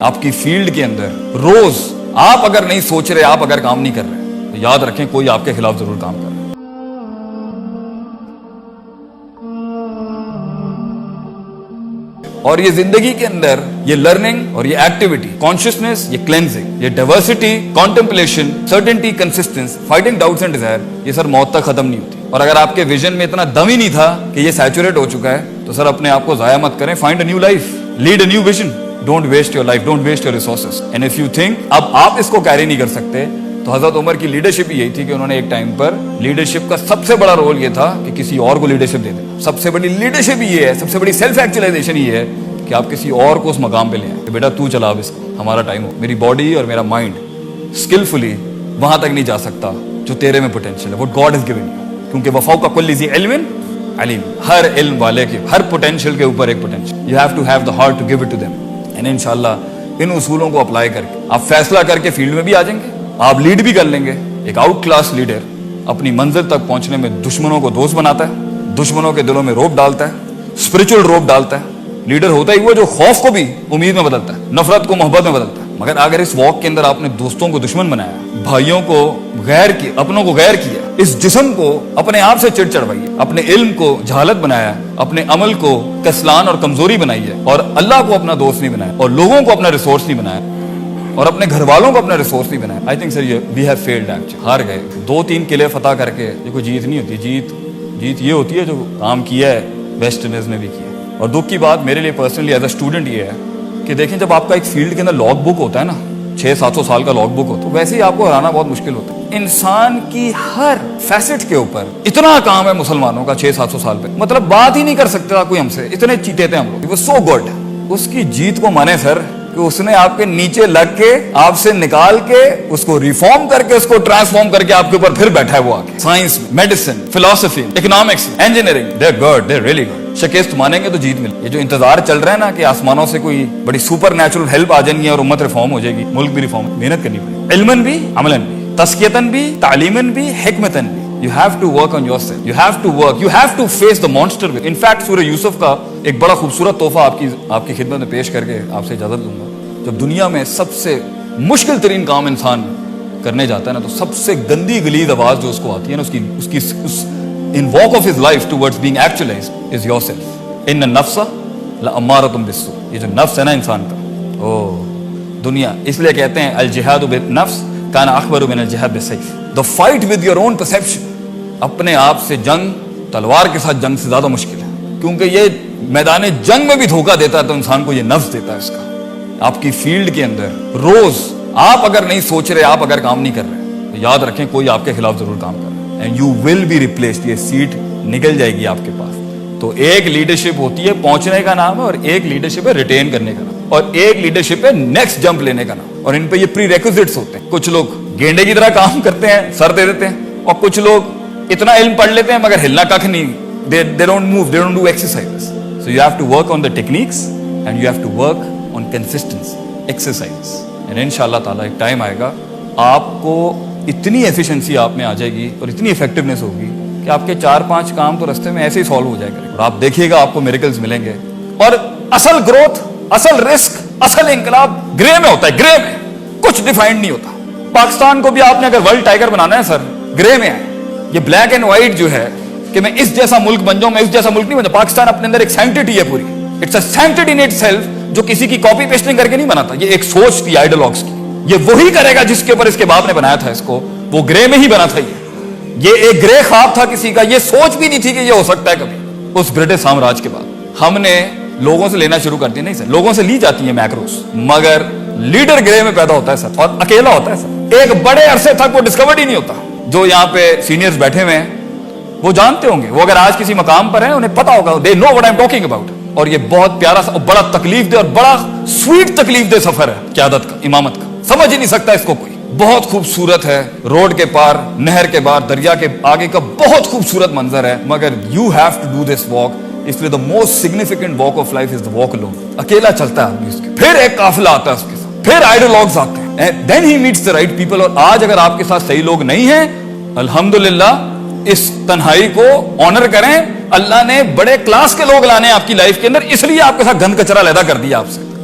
آپ کی فیلڈ کے اندر روز آپ اگر نہیں سوچ رہے، آپ اگر کام نہیں کر رہے تو یاد رکھیں کوئی آپ کے خلاف ضرور کام کر رہا ہے۔ اور یہ زندگی کے اندر یہ لرننگ اور یہ ایکٹیویٹی، کانشیسنس، یہ کلینزنگ، یہ diversity, contemplation, certainty, consistence, fighting doubts and desire, یہ سر موت تک ختم نہیں ہوتی۔ اور اگر آپ کے ویژن میں اتنا دم ہی نہیں تھا کہ یہ سیچوریٹ ہو چکا ہے تو سر اپنے آپ کو ضائع مت کریں، find a new life, lead a new vision, don't waste your life, don't waste your resources, and if you think اب آپ اس کو کیری نہیں کر سکتے تو حضرت عمر کی لیڈرشپ یہی تھی کہ انہوں نے ایک ٹائم پر لیڈرشپ کا سب سے بڑا رول یہ تھا کہ کسی اور کو لیڈرشپ دے دینا۔ سب سے بڑی لیڈرشپ یہ ہے، سب سے بڑی سیلف ایکچولائزیشن یہ ہے کہ آپ کسی اور کو اس مقام پہ لے آئیں کہ بیٹا تو چلا اب اس کو، ہمارا ٹائم ہو، میری باڈی اور میرا مائنڈ اسکلفلی وہاں تک نہیں جا سکتا جو تیرے میں پوٹینشیل ہے، what God has given you، کیونکہ وفوق کل ذی علم علیم، ہر علم والے کے ہر پوٹینشیل کے اوپر ایک potential, you have to have the heart to give it to them، and انشاءاللہ ان اصولوں کو اپلائی کر کے آپ فیصلہ کر کے فیلڈ میں بھی آ جائیں گے، آپ لیڈ بھی کر لیں گے۔ ایک آؤٹ کلاس لیڈر اپنی منزل تک پہنچنے میں دشمنوں کو دوست بناتا ہے، دشمنوں کے دلوں میں روب ڈالتا ہے، اسپرچل روب ڈالتا ہے۔ لیڈر ہوتا ہی وہ جو خوف کو بھی امید میں بدلتا ہے، نفرت کو محبت میں بدلتا ہے۔ مگر اگر اس واک کے اندر آپ نے دوستوں کو دشمن بنایا، بھائیوں کو غیر کیا، اپنوں کو غیر کیا، اس جسم کو اپنے آپ سے چڑ چڑھوائی ہے، اپنے علم کو جہالت بنایا، اپنے عمل کو کسلان اور کمزوری بنائی ہے، اور اللہ کو اپنا دوست نہیں بنایا، اور لوگوں کو اپنا ریسورس نہیں بنایا، اور اپنے گھر والوں کو اپنا ریسورس نہیں بنایا، I think sir we have failed actually, ہار گئے۔ 2-3 قلعے فتح کر کے یہ کوئی جیت نہیں ہوتی، جیت یہ ہوتی ہے جو کام کیا ہے ویسٹ انڈیز نے بھی کیا۔ اور دکھ کی بات میرے لیے پرسنلی ایز اے اسٹوڈنٹ یہ ہے کہ دیکھیں جب آپ کا ایک فیلڈ کے اندر لاگ بک ہوتا ہے نا، 600-700 سال کا لاگ بک ہوتا ہے، ویسے ہی آپ کو ہرانا بہت مشکل ہوتا ہے۔ انسان کی ہر فیسٹ کے اوپر اتنا کام ہے مسلمانوں کا 600-700 سال پہ، مطلب بات ہی نہیں کر سکتا کوئی ہم سے، اتنے چیتے تھے ہم لوگ، وہ سو گڈ۔ اس کی جیت کو مانے سر کہ اس نے آپ کے نیچے لگ کے آپ سے نکال کے اس کو ریفارم کر کے اس کو ٹرانسفارم کر کے آپ کے اوپر پھر بیٹھا ہے وہ آگے۔ سائنس میں، میڈیسن، فلسفی، economics, engineering, they good, they really good. شکست مانیں گے تو جیت ملے۔ یہ جو انتظار چل رہا ہے نا کہ آسمانوں سے کوئی بڑی سپر نیچرل ہیلپ آ جائیں گی اور امت ریفارم ہو جائے گی، ملک بھی ریفارم، محنت کرنی پڑے گی، علماً بھی، عملاً بھی، تزکیتاً بھی، تعلیماً بھی، حکمتاً بھی۔ You have to work on yourself. You have to work. You have to face the monster with. In fact, سورہ یوسف کا ایک بڑا خوبصورت تحفہ آپ کی خدمت میں پیش کر کے آپ سے اجازت لوں گا۔ جب دنیا میں سب سے مشکل ترین کام انسان کرنے جاتا ہے نا تو سب سے گندی غلیظ آواز جو اس کو آتی ہے نا، اس کی in walk of his life towards being actualized is yourself. ان النفس لامارۃ بالسوء، یہ جو نفس ہے نا انسان کا، دنیا اس لیے کہتے ہیں الجہاد بالنفس کان اکبر من الجہاد بالسیف، the fight with your own perception، اپنے آپ سے جنگ تلوار کے ساتھ جنگ سے زیادہ مشکل ہے، کیونکہ یہ میدان جنگ میں بھی دھوکہ دیتا ہے تو انسان کو یہ نفس دیتا ہے۔ اس کا آپ کی فیلڈ کے اندر روز آپ اگر نہیں سوچ رہے، آپ اگر کام نہیں کر رہے تو یاد رکھیں کوئی آپ کے خلاف ضرور کام کر رہا ہے، and you will be replaced, یہ سیٹ نکل جائے گی آپ کے پاس۔ تو ایک لیڈرشپ ہوتی ہے پہنچنے کا نام ہے، اور ایک لیڈرشپ ہے ریٹین کرنے کا نام، اور ایک لیڈرشپ ہے نیکسٹ جمپ لینے کا نام، اور ان پہ یہ پری ریکوزٹس ہوتے ہیں۔ کچھ لوگ گینڈے کی طرح کام کرتے ہیں، سر دے دیتے ہیں، اور کچھ لوگ اتنا علم پڑھ لیتے ہیں مگر ہلنا ککھ نہیں، they don't move, they don't do exercises. So you have to work on the techniques and you have to work on consistency, exercise. And انشاءاللہ تعالیٰ ایک ٹائم آئے گا آپ کو اتنی ایفیشنسی آپ میں آ جائے گی اور اتنی افیکٹونیس ہوگی کہ آپ کے 4-5 کام تو رستے میں ایسے ہی سالو ہو جائے گا، اور آپ دیکھیے گا آپ کو میریکلز ملیں گے۔ اور اصل گروتھ، اصل رسک، اصل انقلاب گرے میں ہوتا ہے، گرے میں کچھ ڈیفائنڈ نہیں ہوتا۔ پاکستان کو بھی آپ نے اگر ورلڈ ٹائگر بنانا ہے سر، گرے میں ہے۔ یہ بلیک اینڈ وائٹ جو ہے کہ میں اس جیسا ملک بن جاؤں، میں اس جیسا ملک نہیں بن جاؤں۔ پاکستان اپنے اندر ایک سینکٹیٹی ہے پوری، it's a sanctity in itself, جو کسی کی کاپی پیسٹنگ کر کے نہیں بناتا، یہ ایک سوچ تھی آئیڈیالوگس کی، یہ وہی کرے گا جس کے اوپر اس کے باپ نے بنایا تھا اس کو، وہ گرے میں ہی بنا تھا۔ یہ ایک گرے خواب تھا کسی کا، یہ سوچ بھی نہیں تھی کہ یہ ہو سکتا ہے کبھی۔ اس برٹش سامراج کے بعد ہم نے لوگوں سے لینا شروع کر دیا، نہیں سر لوگوں سے لی جاتی ہیں میکروز، مگر لیڈر گرے میں پیدا ہوتا ہے سر، اور اکیلا ہوتا ہے سر، ایک بڑے عرصے تک وہ ڈسکورڈ ہی نہیں ہوتا۔ جو یہاں پہ سینئرز بیٹھے ہوئے ہیں وہ جانتے ہوں گے، وہ اگر آج کسی مقام پر ہیں انہیں پتا ہوگا، they know what I'm talking about۔ اور یہ بہت پیارا سا اور بڑا تکلیف دہ اور بڑا سویٹ تکلیف دہ سفر ہے قیادت کا، امامت کا، سمجھ ہی نہیں سکتا اس کو کوئی۔ بہت خوبصورت ہے، روڈ کے پار، نہر کے پار، دریا کے آگے کا بہت خوبصورت منظر ہے، مگر you have to do this walk۔ اس لیے the most significant walk of life is the walk alone۔ اکیلا چلتا ہے آدمی، اس کے پھر ایک قافلہ آتا ہے اس کے ساتھ، پھر آئیڈیالوگز آتے ہیں، and then he meets the right people۔ اور آج اگر آپ کے ساتھ صحیح لوگ نہیں ہیں، الحمدللہ اس تنہائی کو آنر کریں، اللہ نے بڑے کلاس کے لوگ لانے آپ کی لائف کے اندر، اس لیے آپ کے ساتھ گند کچرا لیدا کر دیا آپ سے۔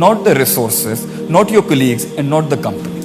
not the resources, not your colleagues and not the company.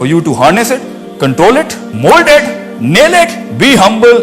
For you to harness it, control it, mold it, nail it, be humble